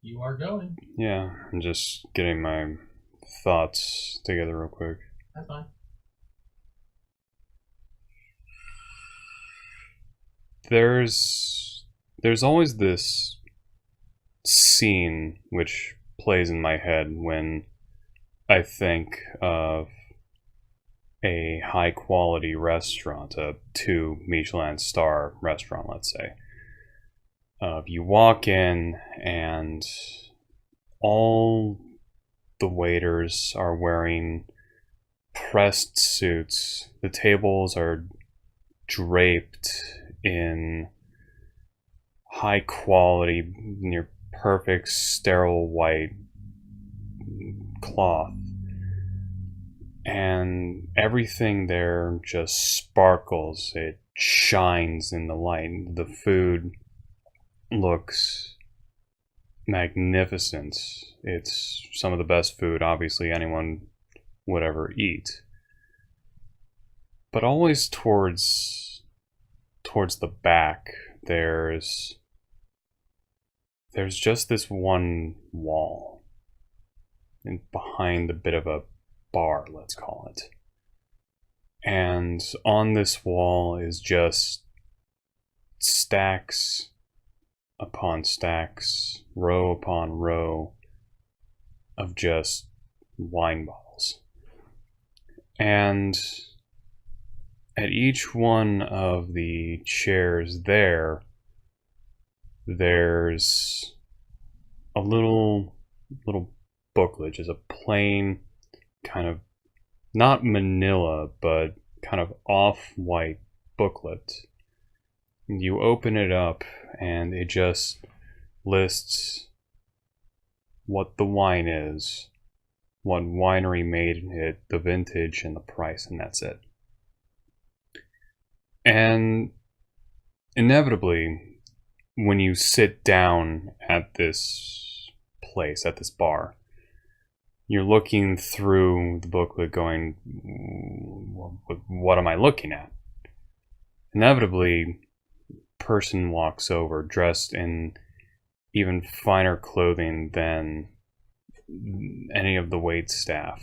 You are going. Yeah, I'm just getting my thoughts together real quick. That's fine. There's always this scene which plays in my head when I think of a high quality restaurant, a 2 Michelin star restaurant, let's say. You walk in and all the waiters are wearing pressed suits. The tables are draped in high quality, near perfect, sterile white cloth. And everything there just sparkles. It shines in the light. The food looks magnificent. It's some of the best food, obviously, anyone would ever eat. But always towards the back, there's just this one wall, and behind a bit of a bar, let's call it. And on this wall is just stacks upon stacks, row upon row of just wine bottles. And at each one of the chairs there's a little booklet, just a plain kind of not manila, but kind of off-white booklet. You open it up and it just lists what the wine is, what winery made it, the vintage, and the price, and that's it. And inevitably, when you sit down at this place, at this bar, you're looking through the booklet going, what am I looking at? Inevitably, a person walks over dressed in even finer clothing than any of the wait staff.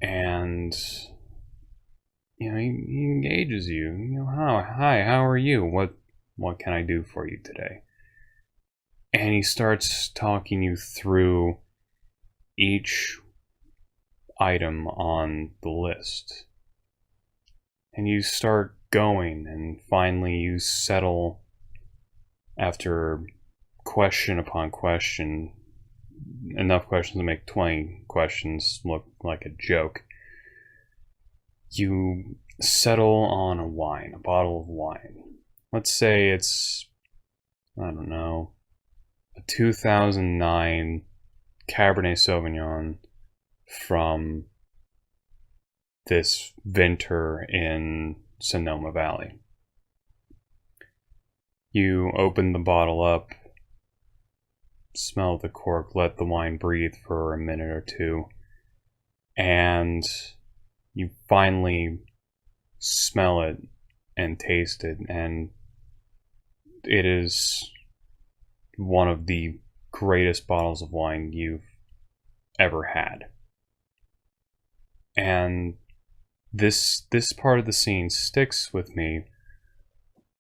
And he engages you. Hi, how are you? What can I do for you today? And he starts talking you through each item on the list. And you start going, and finally you settle after question upon question, enough questions to make 20 questions look like a joke. You settle on a wine, a bottle of wine. Let's say it's, I don't know, a 2009 Cabernet Sauvignon from this vinter in Sonoma Valley. You open the bottle up, smell the cork, let the wine breathe for a minute or two, and you finally smell it and taste it, and it is one of the greatest bottles of wine you've ever had. And this part of the scene sticks with me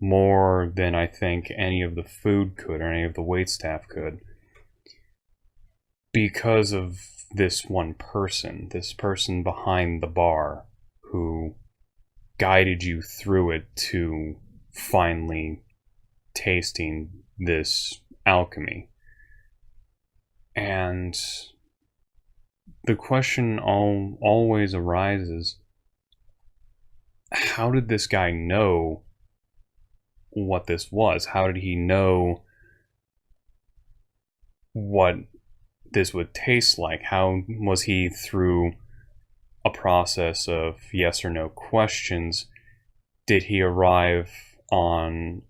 more than I think any of the food could, or any of the waitstaff could, because of this one person, this person behind the bar who guided you through it to finally tasting this alchemy. And the question always arises, how did this guy know what this was? How did he know what this would taste like? How was he, through a process of yes or no questions, did he arrive on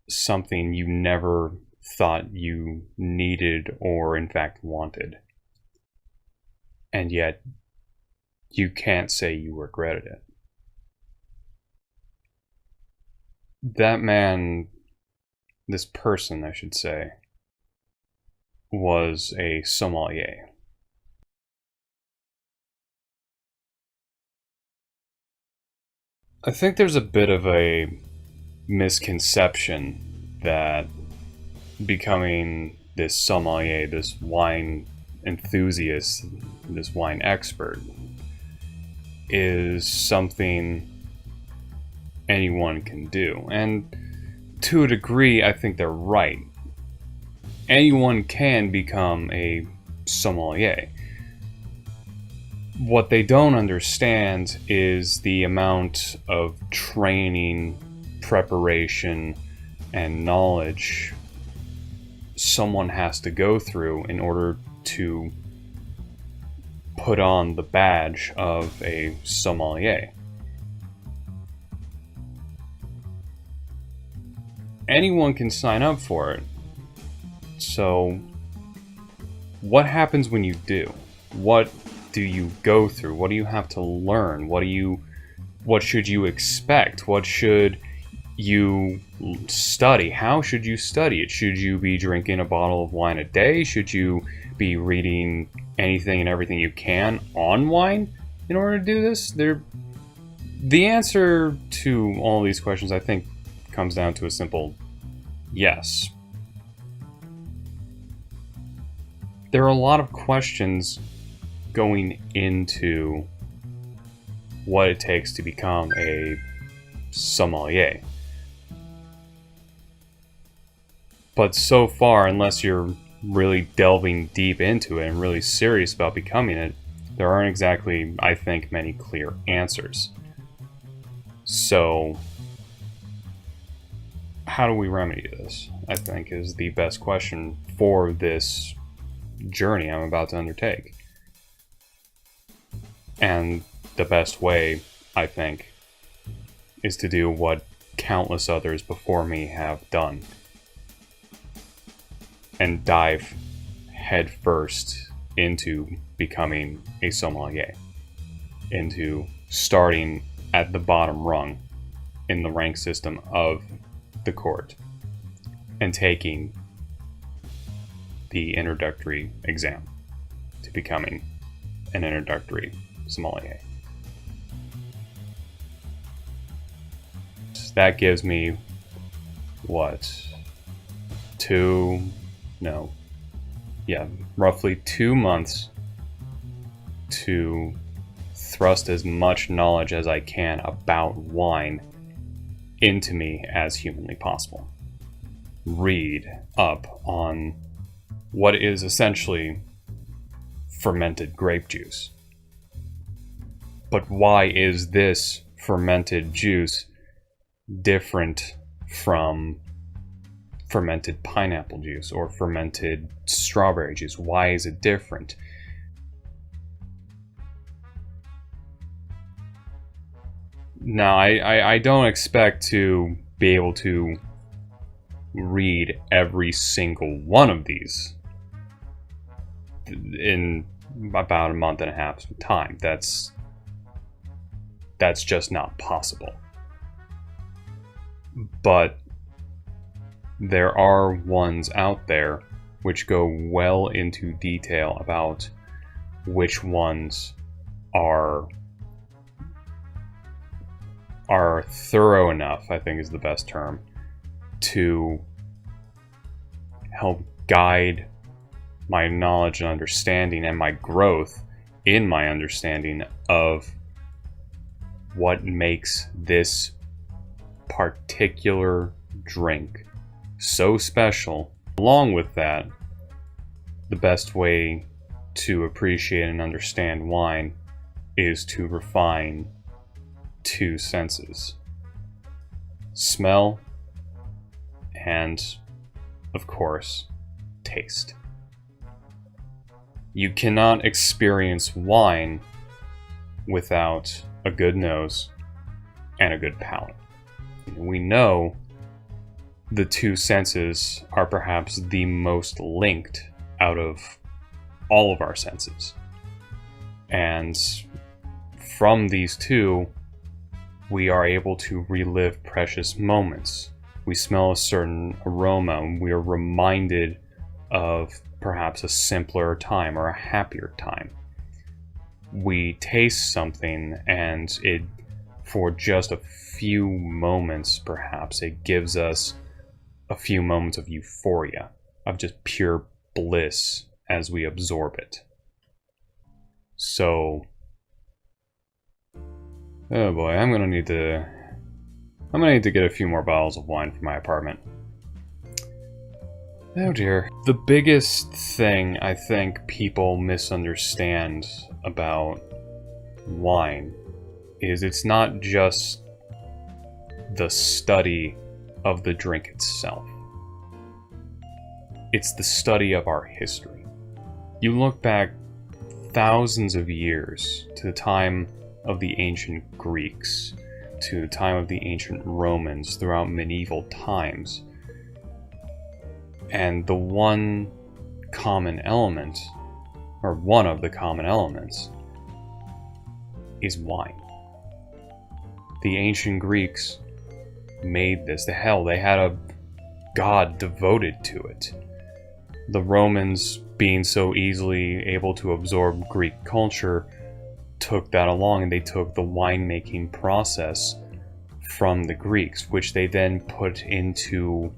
something you never thought you needed or in fact wanted? And yet you can't say you regretted it. That man, this person, I should say, was a sommelier. I think there's a bit of a misconception that becoming this sommelier, this wine enthusiast, this wine expert, is something anyone can do. And to a degree, I think they're right. Anyone can become a sommelier. What they don't understand is the amount of training, preparation, and knowledge someone has to go through in order to put on the badge of a sommelier. Anyone can sign up for it. So, what happens when you do? What do you go through? What do you have to learn? What should you expect? What should you study? How should you study it? Should you be drinking a bottle of wine a day? Should you be reading anything and everything you can on wine in order to do this? The answer to all these questions, I think, comes down to a simple yes. There are a lot of questions going into what it takes to become a sommelier. But so far, unless you're really delving deep into it and really serious about becoming it, there aren't exactly, I think, many clear answers. So, how do we remedy this? I think is the best question for this journey I'm about to undertake. And the best way, I think, is to do what countless others before me have done. And dive headfirst into becoming a sommelier. Into starting at the bottom rung in the rank system of the court. And taking the introductory exam to becoming an introductory sommelier. That gives me, roughly 2 months to thrust as much knowledge as I can about wine into me as humanly possible. Read up on what is essentially fermented grape juice. But why is this fermented juice different from fermented pineapple juice or fermented strawberry juice? Why is it different? Now, I don't expect to be able to read every single one of these in about a month and a half's time. That's just not possible. But there are ones out there which go well into detail about which ones are thorough enough, I think is the best term, to help guide my knowledge and understanding and my growth in my understanding of what makes this particular drink so special. Along with that, the best way to appreciate and understand wine is to refine 2 senses: smell and, of course, taste. You cannot experience wine without a good nose and a good palate. We know the 2 senses are perhaps the most linked out of all of our senses. And from these 2, we are able to relive precious moments. We smell a certain aroma, and we are reminded of perhaps a simpler time or a happier time. We taste something and for just a few moments perhaps, it gives us a few moments of euphoria, of just pure bliss as we absorb it. So, oh boy, I'm gonna need to get a few more bottles of wine for my apartment. Oh dear. The biggest thing I think people misunderstand about wine is it's not just the study of the drink itself. It's the study of our history. You look back thousands of years to the time of the ancient Greeks, to the time of the ancient Romans, throughout medieval times, and the one common element, or one of the common elements, is wine. The ancient Greeks made this. They had a god devoted to it. The Romans, being so easily able to absorb Greek culture, took that along, and they took the winemaking process from the Greeks, which they then put into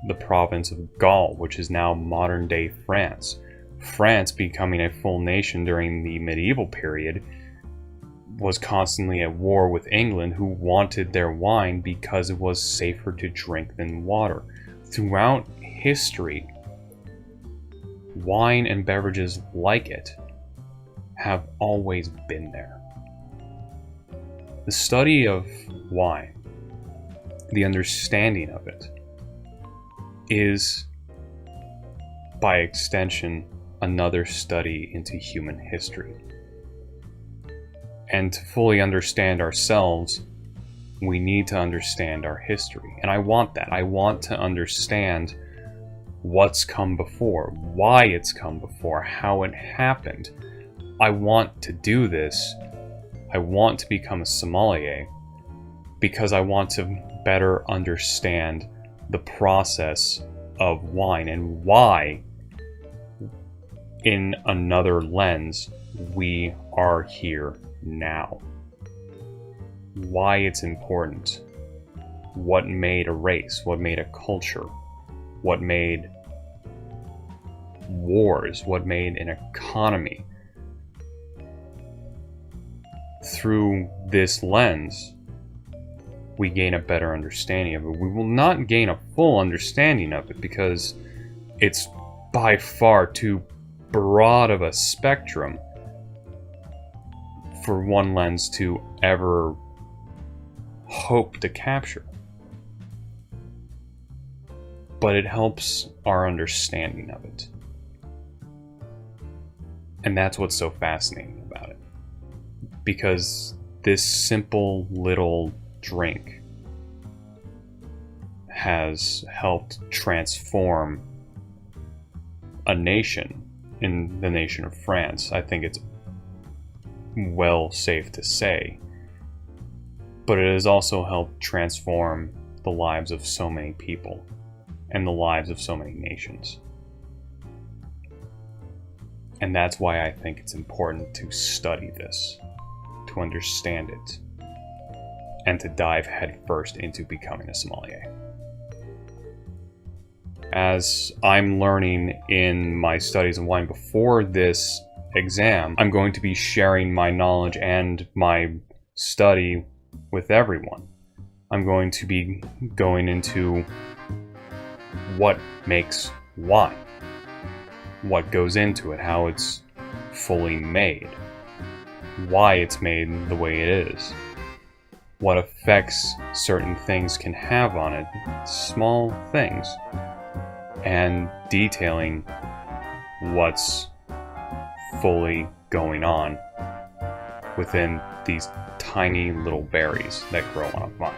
the province of Gaul, which is now modern-day France. France, becoming a full nation during the medieval period, was constantly at war with England, who wanted their wine because it was safer to drink than water. Throughout history, wine and beverages like it have always been there. The study of wine, the understanding of it, is, by extension, another study into human history. And to fully understand ourselves, we need to understand our history. And I want that. I want to understand what's come before, why it's come before, how it happened. I want to do this. I want to become a sommelier because I want to better understand the process of wine and why, in another lens, we are here now. Why it's important. What made a race, what made a culture, what made wars, what made an economy. Through this lens, we gain a better understanding of it. We will not gain a full understanding of it because it's by far too broad of a spectrum for one lens to ever hope to capture. But it helps our understanding of it. And that's what's so fascinating about it. Because this simple little drink has helped transform a nation, in the nation of France. I think it's well safe to say. But it has also helped transform the lives of so many people and the lives of so many nations. And that's why I think it's important to study this, to understand it, and to dive headfirst into becoming a sommelier. As I'm learning in my studies of wine before this exam, I'm going to be sharing my knowledge and my study with everyone. I'm going to be going into what makes wine, what goes into it, how it's fully made, why it's made the way it is, what effects certain things can have on it, small things, and detailing what's fully going on within these tiny little berries that grow on a vine.